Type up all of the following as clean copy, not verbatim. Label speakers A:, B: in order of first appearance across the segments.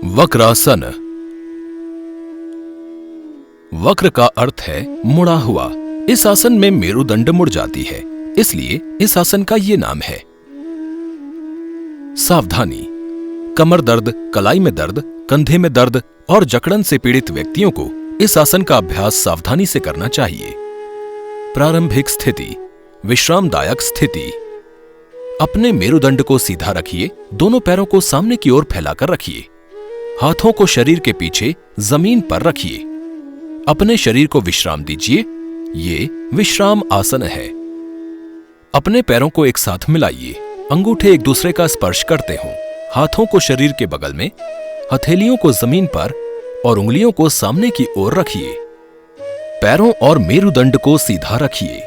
A: वक्रासन। वक्र का अर्थ है मुड़ा हुआ। इस आसन में मेरुदंड मुड़ जाती है, इसलिए इस आसन का ये नाम है। सावधानी। कमर दर्द, कलाई में दर्द, कंधे में दर्द और जकड़न से पीड़ित व्यक्तियों को इस आसन का अभ्यास सावधानी से करना चाहिए। प्रारंभिक स्थिति, विश्रामदायक स्थिति। अपने मेरुदंड को सीधा रखिए, दोनों पैरों को सामने की ओर फैलाकर रखिए। हाथों को शरीर के पीछे जमीन पर रखिए। अपने शरीर को विश्राम दीजिए। ये विश्राम आसन है। अपने पैरों को एक साथ मिलाइए। अंगूठे एक दूसरे का स्पर्श करते हों। हाथों को शरीर के बगल में, हथेलियों को जमीन पर और उंगलियों को सामने की ओर रखिए। पैरों और मेरुदंड को सीधा रखिए।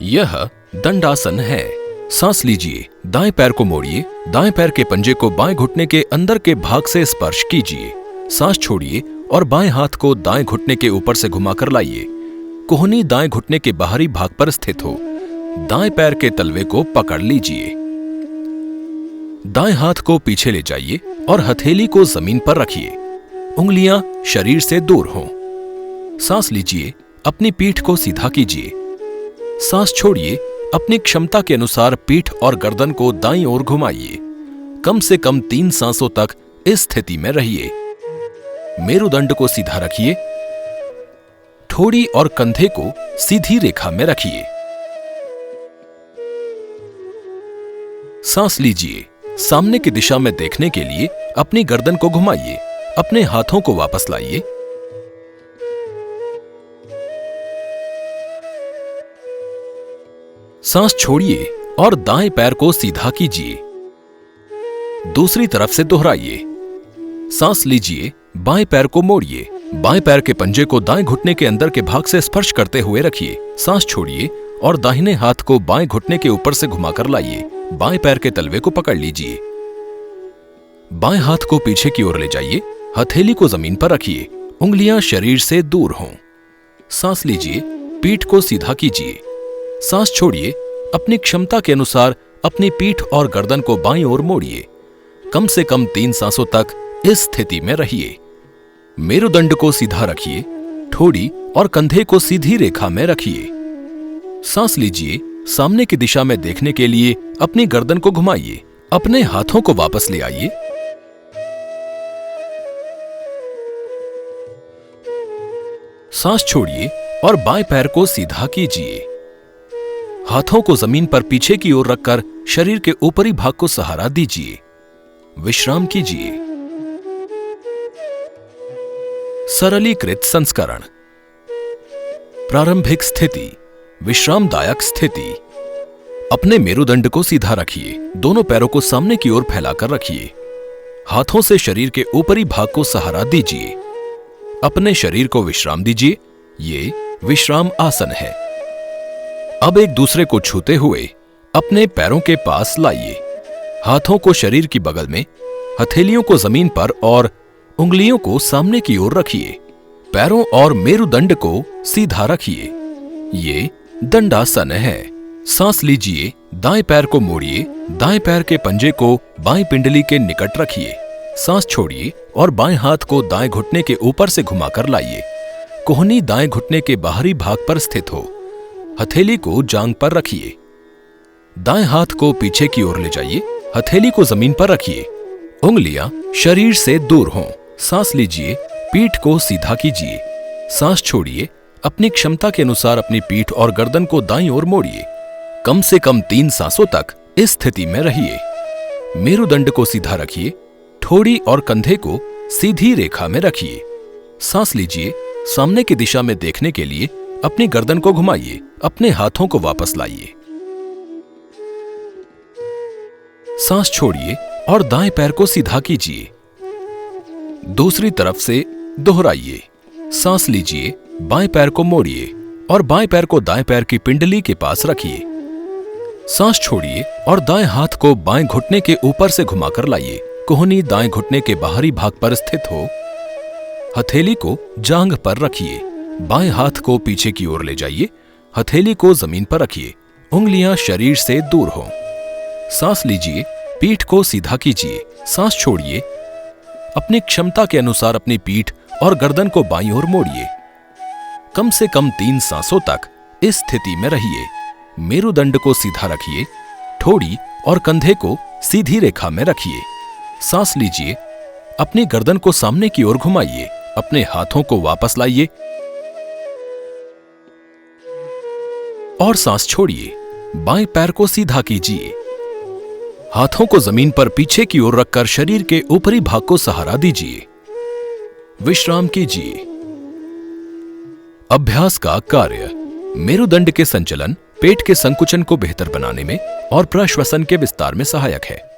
A: यह दंडासन है। सांस लीजिए। दाएं पैर को मोड़िए। दाएं पैर के पंजे को बाएं घुटने के अंदर के भाग से स्पर्श कीजिए। सांस छोड़िए और बाएं हाथ को दाएं घुटने के ऊपर से घुमाकर लाइए। कोहनी दाएं घुटने के बाहरी भाग पर स्थित हो। दाएं पैर के तलवे को पकड़ लीजिए। दाएं हाथ को पीछे ले जाइए और हथेली को जमीन पर रखिए। उंगलियां शरीर से दूर हों। सांस लीजिए। अपनी पीठ को सीधा कीजिए। सांस छोड़िए। अपनी क्षमता के अनुसार पीठ और गर्दन को दाईं ओर घुमाइए। कम से कम 3 सांसों तक इस स्थिति में रहिए। मेरुदंड को सीधा रखिए। ठोड़ी और कंधे को सीधी रेखा में रखिए। सांस लीजिए। सामने की दिशा में देखने के लिए अपनी गर्दन को घुमाइए। अपने हाथों को वापस लाइए। सांस छोड़िए और दाएं पैर को सीधा कीजिए। दूसरी तरफ से दोहराइए। सांस लीजिए। बाएं पैर को मोड़िए। बाएं पैर के पंजे को दाएं घुटने के अंदर के भाग से स्पर्श करते हुए रखिए। सांस छोड़िए और दाहिने हाथ को बाएं घुटने के ऊपर से घुमाकर लाइए। बाएं पैर के तलवे को पकड़ लीजिए। बाएं हाथ को पीछे की ओर ले जाइए। हथेली को जमीन पर रखिए। उंगलियां शरीर से दूर हों। सांस लीजिए। पीठ को सीधा कीजिए। सांस छोड़िए। अपनी क्षमता के अनुसार अपनी पीठ और गर्दन को बाईं ओर मोड़िए। कम से कम 3 सांसों तक इस स्थिति में रहिए। मेरुदंड को सीधा रखिए। ठोड़ी और कंधे को सीधी रेखा में रखिए। सांस लीजिए। सामने की दिशा में देखने के लिए अपनी गर्दन को घुमाइए। अपने हाथों को वापस ले आइए। सांस छोड़िए और बाएं पैर को सीधा कीजिए। हाथों को जमीन पर पीछे की ओर रखकर शरीर के ऊपरी भाग को सहारा दीजिए। विश्राम कीजिए। सरलीकृत संस्करण। प्रारंभिक स्थिति, विश्रामदायक स्थिति। अपने मेरुदंड को सीधा रखिए। दोनों पैरों को सामने की ओर फैलाकर रखिए। हाथों से शरीर के ऊपरी भाग को सहारा दीजिए। अपने शरीर को विश्राम दीजिए। ये विश्राम आसन है। अब एक दूसरे को छूते हुए अपने पैरों के पास लाइए। हाथों को शरीर की बगल में, हथेलियों को जमीन पर और उंगलियों को सामने की ओर रखिए। पैरों और मेरुदंड को सीधा रखिए। ये दंडासन है। सांस लीजिए। दाएं पैर को मोड़िए। दाएं पैर के पंजे को बाएं पिंडली के निकट रखिए। सांस छोड़िए और बाएं हाथ को दाएं घुटने के ऊपर से घुमाकर लाइए। कोहनी दाएं घुटने के बाहरी भाग पर स्थित हो। हथेली को जांघ पर रखिए। दाएं हाथ को पीछे की ओर ले जाइए। हथेली को जमीन पर रखिए। उंगलियां शरीर से दूर हों। सांस लीजिए। पीठ को सीधा कीजिए। सांस छोड़िए। अपनी क्षमता के अनुसार अपनी पीठ और गर्दन को दाईं ओर मोड़िए। कम से कम 3 सांसों तक इस स्थिति में रहिए। मेरुदंड को सीधा रखिए। ठोड़ी और कंधे को सीधी रेखा में रखिए। सांस लीजिए। सामने की दिशा में देखने के लिए अपनी गर्दन को घुमाइए। अपने हाथों को वापस लाइए। सांस छोड़िए और दाएं पैर को सीधा कीजिए। दूसरी तरफ से दोहराइए। सांस लीजिए। बाएं पैर को मोड़िए और बाएं पैर को दाएं पैर की पिंडली के पास रखिए। सांस छोड़िए और दाएं हाथ को बाएं घुटने के ऊपर से घुमाकर लाइए। कोहनी दाएं घुटने के बाहरी भाग पर स्थित हो। हथेली को जांघ पर रखिए। बाएं हाथ को पीछे की ओर ले जाइए। हथेली को जमीन पर रखिए। उंगलियां शरीर से दूर हों। सांस लीजिए। पीठ को सीधा कीजिए। सांस छोड़िए। अपनी क्षमता के अनुसार अपनी पीठ और गर्दन को बाईं ओर मोड़िए। कम से कम 3 सांसों तक इस स्थिति में रहिए। मेरुदंड को सीधा रखिए, ठोड़ी और कंधे को सीधी रेखा में रखिए। सांस लीजिए, अपनी गर्दन को सामने की ओर घुमाइए, अपने हाथों को वापस लाइए और सांस छोड़िए। बाएं पैर को सीधा कीजिए, हाथों को जमीन पर पीछे की ओर रखकर शरीर के ऊपरी भाग को सहारा दीजिए। विश्राम कीजिए। अभ्यास का कार्य मेरुदंड के संचलन, पेट के संकुचन को बेहतर बनाने में और प्रश्वसन के विस्तार में सहायक है।